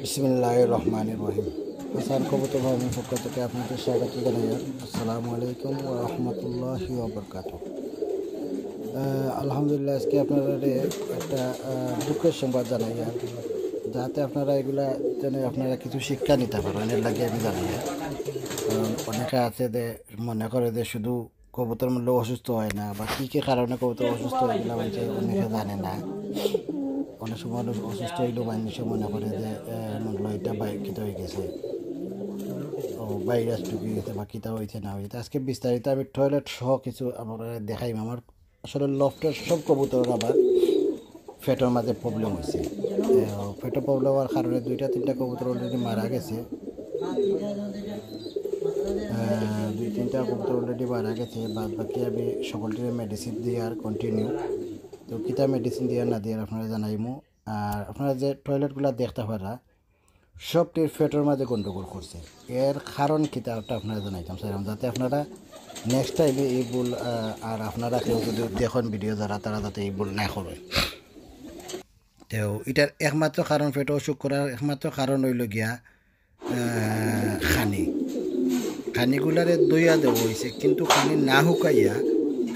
বিসমিল্লাহির রহমানির রহিম। হাসান কবুতর ফার্মের পক্ষ থেকে আপনাদের স্বাগত জানাই। আসসালামু আলাইকুম ওয়া রাহমাতুল্লাহি ওয়া বারাকাতুহু। আলহামদুলিল্লাহ, আজকে আপনারা একটা দুঃখের সংবাদ জানাই, যাতে আপনারা এগুলা যেন আপনারা কিছু শিক্ষা নিতে পারেন, এর লাগে আমি জানাই। কারণ অনেকে আছে যে মনে করে যে শুধু কবুতর মূল্য অসুস্থ হয় না, বা কী কী কারণে কবুতর অসুস্থ এগুলো হয়েছে অনেকে জানে না। অনেক সময় অসুস্থ হইলেও মানুষ মনে করে যে মূল্য এটা কিতা হয়ে গেছে, ও ভাইরাস ঢুকে গেছে বা কিতা হয়েছে না হয়েছে। আজকে বিস্তারিত আমি টয়লেট সহ কিছু আমরা দেখাইম। আমার আসলে লফটের সব কবুতর আবার ফেটোর মাঝে প্রবলেম হয়েছে। ফেটো প্রবলেম হওয়ার কারণে 2-3টা কবুতর অলরেডি মারা গেছে। 2-3টা কবুতর অলরেডি মারা গেছে। বাদ বাকি আমি সকলটির মেডিসিন দিয়ে আর কন্টিনিউ। তো কিতা মেডিসিন দিয়ে না দিয়ে আপনারা জানাইমু। আর আপনারা যে টয়লেটগুলো দেখতে পারা সবটির ফেটোর মাঝে গন্ডগোল করছে, এর কারণ কিতা ওটা আপনারা জানাইতাম স্যার, যাতে আপনারা নেক্সট টাইমে এই ভুল আর আপনারা কেউ যদি দেখুন ভিডিও যারা তারা যাতে এই ভুল না করে। তো এটার একমাত্র কারণ, ফেটো অসুখ করার একমাত্র কারণ হইল গিয়া খানিগুলারে দইয়া দেওয়া হয়েছে, কিন্তু খানি না শুকাইয়া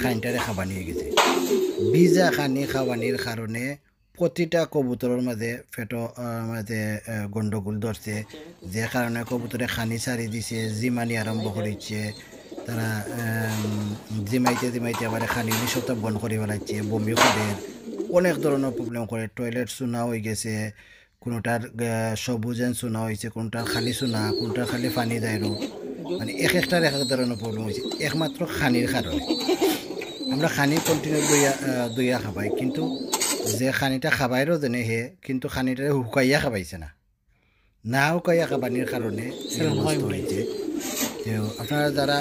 খানিটারে খাবা নিয়ে গেছে। ভিজা খানি খাওয়ানির কারণে প্রতিটা কবুতরের মাঝে ফেটো মাঝে গন্ডগোল ধরছে, যে কারণে কবুতরে খানি ছাড়ি দিছে, জিমানি আরম্ভ করেছে। তারা জিমাইতে আবার খানি নিঃশত বন্ধ করে ফেলাচ্ছে, বমি করে, অনেক ধরনের প্রবলেম করে। টয়লেট চুনা হয়ে গেছে, কোনোটার সবুজেন চুনা হয়েছে, কোনোটার খালি চুনা, কোনোটার খালি পানি দেয়। মানে একটার এক ধরনের প্রবলেম হয়েছে একমাত্র খানির কারণে। আমরা খানি কন্টিনিউ দইয়া খাবাই, কিন্তু যে খানিটা খাবাইরও জানে হে, কিন্তু খানিটা শুকাইয়া খাবাইছে না শুকাইয়া খাবানির কারণে হয়েছে। তো আপনারা যারা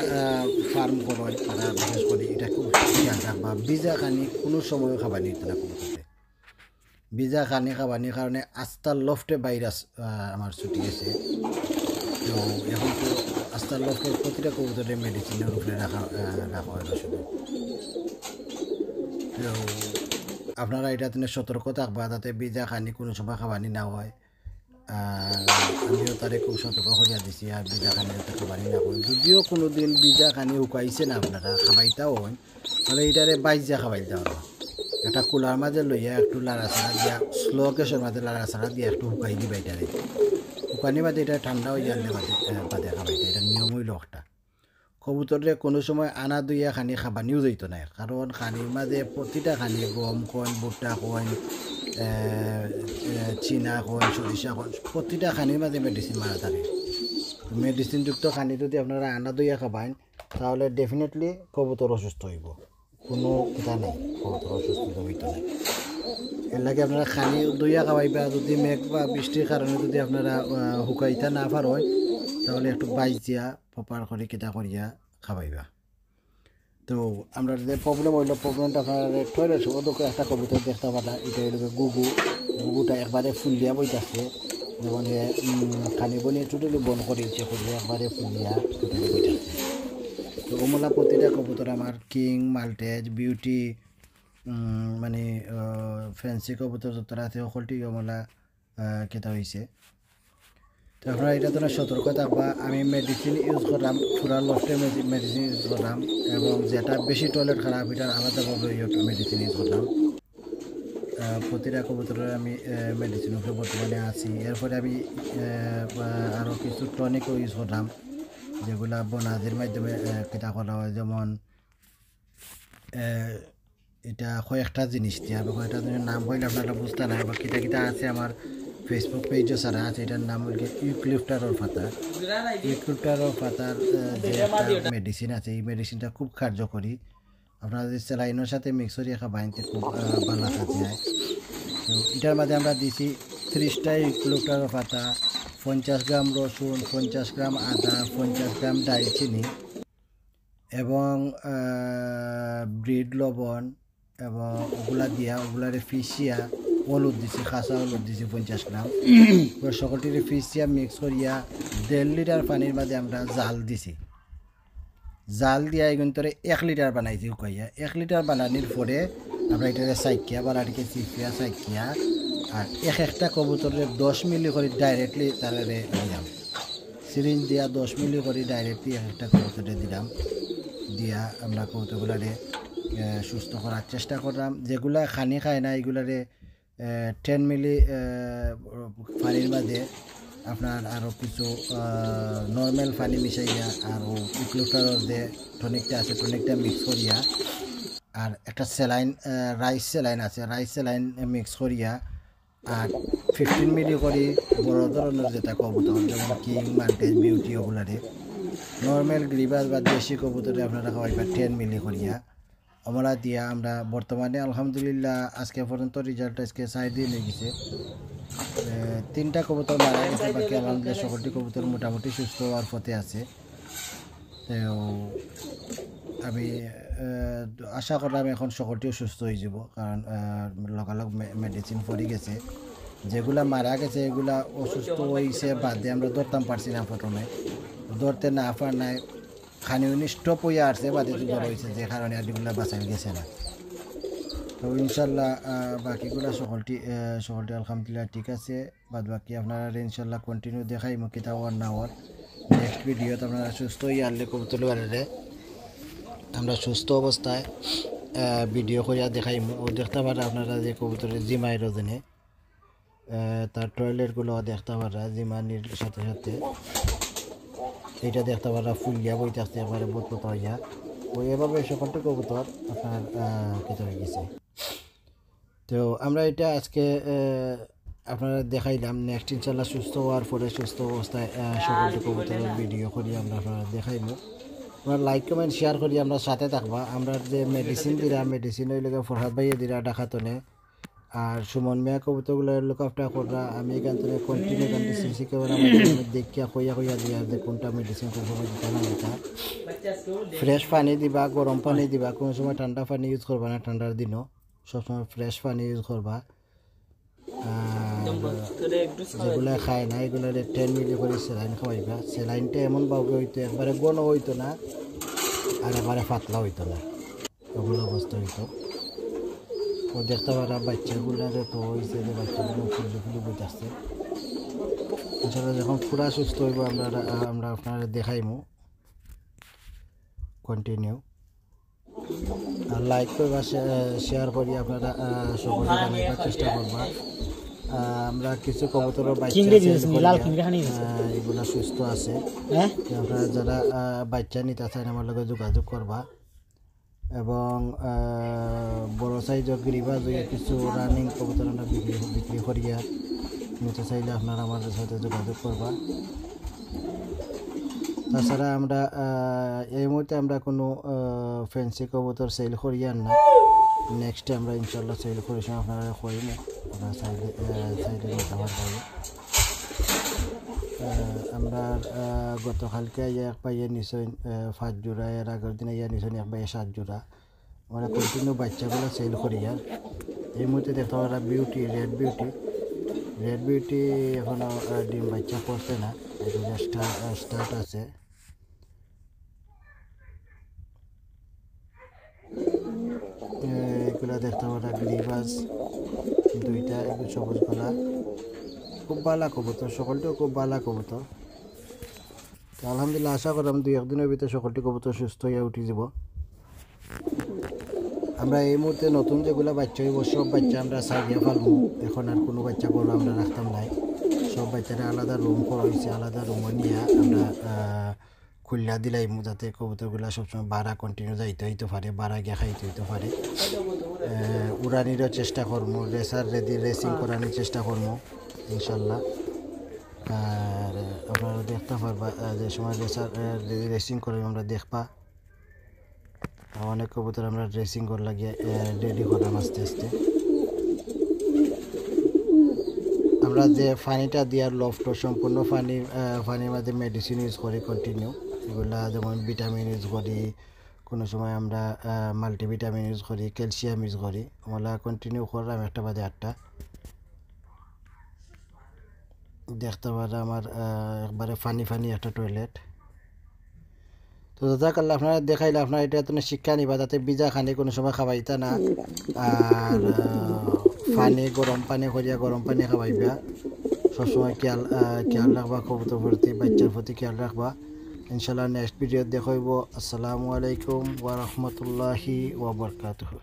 ফার্ম করেন তারা বিশেষ করে এটা খুব খেয়াল রাখবা, ভিজা খানি কোনো সময় খাবানি না কবুতরে। ভিজা খানি খাবানির কারণে আস্তার লফটে ভাইরাস আমার ছুটি গেছে। তো এখন তো আস্তার লফটের প্রতিটা কবুতরের মেডিসিনের উপরে রাখা হয় শুধু। তো আপনারা এটা তিনি সতর্ক থাকবা, যাতে ভিজা খানি কোনো সময় খাবানি না হয়। আমিও তারে খুব সতর্ক করিয়া দিছি, আর ভিজা খানি যাতে খাবানি না হয়। যদিও কোনো দিন ভিজা খানি শুকাইছে না আপনারা খাবাইতাও হয়, তাহলে এটারে বাইজা খাবাইতে হবে। একটা কুলার মাঝে লইয়া একটু লাড়াছাড়া দিয়া, স্লো গ্যাসের মাঝে লাড়াছাড়া দিয়ে একটু শুকাই দিবা। এটারে শুকানি বাদে এটা ঠান্ডা হয়ে যাবে বাদে খাবাইতে, এটা নিয়ম হইল একটা। কবুতরে কোনো সময় আনা দুইয়া খানি খাবানিও যেত না, কারণ খানির মাঝে প্রতিটা খানি গম কইন, ভুট্টা কইন, চীনা কইন, সরিষা কইন, প্রতিটা খানির মাঝে মেডিসিন মারা থাকে। মেডিসিনযুক্ত খানি যদি আপনারা আনা দুইয়া খাবাইন, তাহলে ডেফিনেটলি কবুতর অসুস্থ হইব, কোনো কথা নেই, কবুতর অসুস্থ হইতো না। এর লাগে আপনারা খানি দইয়া খাওয়াইবা। যদি মেঘ বা বৃষ্টির কারণে যদি আপনারা শুকাইতা না পারেন, তাহলে একটু বাইচ দিয়া প্রপার করে কেটা করিয়া খাওয়াইবা। তো আমরা যে প্রবলেম হইল, প্রবলেমটা আপনার টয়লেট ওদেরকে একটা কবুতর দেখতে পারা, এটা হইল গুগুটা একবারে ফুলিয়া বইতেছে, যেমন খানি বনিয়ে টোটালি বন্ধ করেছে, ফুলিয়া একবারে ফুলিয়া টোটালি বইতেছে। তো ওমলা প্রতিটা কবুতর আমার কিং, মাল্টেজ, বিউটি, মানে ফ্যান্সি কবুতর যতটা আছে সকলটি ওমলা কেটা হয়েছে। তো আপনারা এটা তো সতর্ক থাকবা। আমি মেডিসিন ইউজ করলাম, পুরা লফটে মেডিসিন ইউজ করলাম, এবং যেটা বেশি টয়লেট খারাপ এটার আলাদাভাবে মেডিসিন ইউজ করলাম। প্রতিটা কবুতরের আমি মেডিসিন উপরে বর্তমানে আছি। এরপরে আমি আরও কিছু টনিকও ইউজ করলাম, যেগুলা বনাজির মাধ্যমে কেটা করা হয়। যেমন এটা কয়েকটা জিনিস দিয়ে, কয়েকটা জিনিস নাম হইলে আপনারা বুঝতে নাই, বা কিতা কিতা আছে আমার ফেসবুক পেজও ছাড়া আছে। এটার নাম হল ইউক্লিপ্টারর পাতার। ইউক্লিপ্টারর পাতার যে একটা মেডিসিন আছে, এই মেডিসিনটা খুব কার্যকরী। আপনারা যদি স্যালাইনের সাথে মিক্স করিয়ে খাবাইতে খুব ভালো কাজ হয়। তো এটার মাঝে আমরা দিছি 30টা ইউক্লিপ্টারর পাতা, 50 গ্রাম রসুন, 50 গ্রাম আদা, 50 গ্রাম দারচিনি, এবং ব্রিড লবণ, এবং ওগুলা দিয়া ওগুলারে ফিসিয়া হলুদ দিছি, কাঁচা হলুদ দিছি 50 গ্রাম, সকলটিরে ফিসিয়া মিক্স করিয়া 1.5 লিটার পানির মাঝে আমরা জাল দিছি। জাল দিয়া কিন্তু 1 লিটার বানাইছি শুকাইয়া। 1 লিটার বানানির পরে আমরা এটারে সাইকিয়া বানাটিকে চিপিয়া সাইকিয়া আর একটা কবুতরে 10 মিলি করে ডাইরেক্টলি তারা দিলাম, সিরিঞ্জ দিয়া 10 মিলি করে ডাইরেক্টলি একটা কবুতরে দিলাম, দিয়া আমরা কবুতরগুলারে সুস্থ করার চেষ্টা করলাম। যেগুলা খানি খায় না এগুলারে 10 মিলি পানির মাঝে আপনার আরও কিছু নর্মাল পানি মিশাইয়া আর ইকলুটার যে টনিকটা আছে টনিকটা মিক্স করিয়া আর একটা স্যালাইন রাইস স্যালাইন আছে, রাইস স্যালাইন মিক্স করিয়া আর 15 মিলি করে বড় ধরনের যেটা কবুতর যেমন কিং মাল্টেজ বিউটি ওগুলারে নর্মাল গ্রিবাস বা দেশি কবুতরে আপনারা খাওয়াইবা 10 মিলি করিয়া আমরা দিয়া আমরা বর্তমানে আলহামদুলিল্লাহ আজকে পর্যন্ত রেজাল্ট আজকে 4 দিন হয়ে গেছে। 3টা কবুতর মারা গেছে, বাকি আলহামদুলিল্লাহ সকলটি কবুতর মোটামুটি সুস্থ হওয়ার পথে আছে। তো আমি আশা করলাম এখন সকলটিও সুস্থ হয়ে যাব, কারণ লগালগ মেডিসিন পড়ে গেছে। যেগুলা মারা গেছে এগুলা অসুস্থ হয়েছে বাদে আমরা ধরতাম পারছি না, প্রথমে ধরতে না পার নাই খানি স্টপ হয়ে আসছে বাদে জ্বর হয়েছে, যে কারণে আর এগুলা বাঁচাই গেছে না। তো ইনশাল্লাহ বাকিগুলা সকলটি আলহামদুলিল্লাহ ঠিক আছে। বাদ বাকি আপনারা ইনশাল্লাহ কন্টিনিউ দেখাই কিতা হওয়ার না হওয়ার। নেক্সট ভিডিওতে আপনারা সুস্থ হয়ে আনলে কবুতর আমরা সুস্থ অবস্থায় ভিডিও করিয়া দেখাইমু ও দেখতে পারা আপনারা যে কবুতরের জিমাই রোজনে তার টয়লেটগুলো দেখতে পারা জিমানির সাথে সাথে এইটা দেখতে পারা ফুলিয়া বইতে আসতে পারে বোধ হইয়া ওই এভাবে সকলটি কবুতর আপনার কেটে হয়ে গেছে। তো আমরা এটা আজকে আপনারা দেখাইলাম। নেক্সট ইনশাল্লাহ সুস্থ হওয়ার পরে সুস্থ অবস্থায় সকলটি কবুতরের ভিডিও করি আমরা আপনারা দেখাইমু। আমরা লাইক কমেন্ট শেয়ার করি আমরা সাথে থাকবা। আমরা যে মেডিসিন দিরা মেডিসিন ওই লোক ফরহাদ ভাইয়ে দিরা ডাকাতনে আর সুমন মিয়া কবুতরগুলোর লোক আপনার করা আমি এখান থেকে কন্টিনিউ কান্টি সিসি ক্যামেরা দেখিয়া কইয়া দিয়া যে কোনটা মেডিসিন কোন সময় দিতে না দিতা। ফ্রেশ পানি দিবা, গরম পানি দিবা, কোনো সময় ঠান্ডা পানি ইউজ করবা না, ঠান্ডার দিনও সবসময় ফ্রেশ পানি ইউজ করবা। যেগুলো খায় না এগুলো 10 মিলি করে স্যালাইন খাওয়াইবা। স্যালাইনটা এমনভাবে হইতো একবারে ঘন হইতো না আর একবারে পাতলা হইতো না, ওগুলো অবস্থা হইতো। ও দেখতে পারা বাচ্চাগুলারে তো হয়েছে যে বাচ্চাগুলো ফুলি ফুলি বইতে আসছে। এছাড়া যখন পুরা সুস্থ হইব আমরা আপনারা দেখাইমু কন্টিনিউ। আর লাইক করবা শেয়ার করি আপনারা সকলে জানাইবার চেষ্টা করবা। আমরা কিছু কবুতরের বাচ্চা এগুলা সুস্থ আছে, আপনারা যারা বাচ্চা নিতে চান আমার লগে যোগাযোগ করবা। এবং বড় সাইজের গিরিবাজ কিছু রানিং কবুতর আমরা বিক্রি করিয়া নিতে চাইলে আপনারা আমাদের সাথে যোগাযোগ করবা। তাছাড়া আমরা এই মুহূর্তে আমরা কোনো ফ্যান্সি কবুতর সেল করিয়ার না, নেক্সটে আমরা ইনশাল্লাহ সেল করি আপনারা করিনি আমরা সাইডে নিতে পারবো। আমরা গতকালকে এক পাইয়ে নিশ্চয় 5 জোড়া, এর আগের দিনে ইয়া নিশ্চয় এক পাইয়ে 7 জোড়া। আমরা কন্টিনিউ বাচ্চাগুলো সেল করি। আর এই মুহূর্তে দেখতে পারা বিউটি রেড বিউটি এখনও ডিম বাচ্চা করছে না, স্টার্ট আছে। এগুলো দেখতে পারা গ্রিবাস দুইটা, এগুলো সবুজ গলা, খুব ভালো কবুতর, সকলটিও খুব ভালো কবুতর। আলহামদুলিল্লাহ আশা করলাম 2-1 দিনের ভিতরে সকলটি কবুতর সুস্থ হয়ে উঠে যাব। আমরা এই মুহূর্তে নতুন যেগুলো বাচ্চা হইব সব বাচ্চা আমরা সাইডিয়া ফেলবো। এখন আর কোনো বাচ্চা করবো আমরা রাখতাম নাই, সব বাচ্চারা আলাদা রুম করা হয়েছে, আলাদা রুমে নিয়ে আমরা খুললা দিলাইম যাতে কবুতরগুলো সবসময় বাড়া কন্টিনিউ যাইতে হইতে পারে, বাড়া গিয়া খাইতে হইতে পারে। উড়ানিরও চেষ্টা করবো, রেসিং করানোর চেষ্টা করবো ইনশাল্লাহ। আর আপনারা দেখতে পারবা যে সময় রেসিং করে আমরা দেখবা। অনেক কবুতর আমরা ড্রেসিং করে লাগিয়ে রেডি করলাম আস্তে আস্তে। আমরা যে পানিটা দেওয়ার লফট সম্পূর্ণ পানির মধ্যে মেডিসিন ইউজ করি কন্টিনিউ, এগুলা যেমন ভিটামিন ইউজ করি, কোনো সময় আমরা মাল্টিভিটামিন ইউজ করি, ক্যালসিয়াম ইউজ করি, ওগুলা কন্টিনিউ করলাম 1টা বাদে 8টা। দেখতে পারা আমার একবারে ফানি একটা টয়লেট। তো জাজাকাল্লাহ আপনারা দেখাইলে আপনারা এটা তো শিক্ষা নিবা যাতে বিজা খানি কোনো সময় খাওয়াইতা না আর পানি গরম পানি করিয়া গরম পানি খাওয়াইবা সবসময় খেয়াল রাখবা কবুতর প্রতি বাচ্চার প্রতি খেয়াল রাখবা ইনশাল্লাহ নেক্সট ভিডিও দেখাইব আসসালামু আলাইকুম ওয়া রাহমাতুল্লাহি ওয়া বারাকাতুহু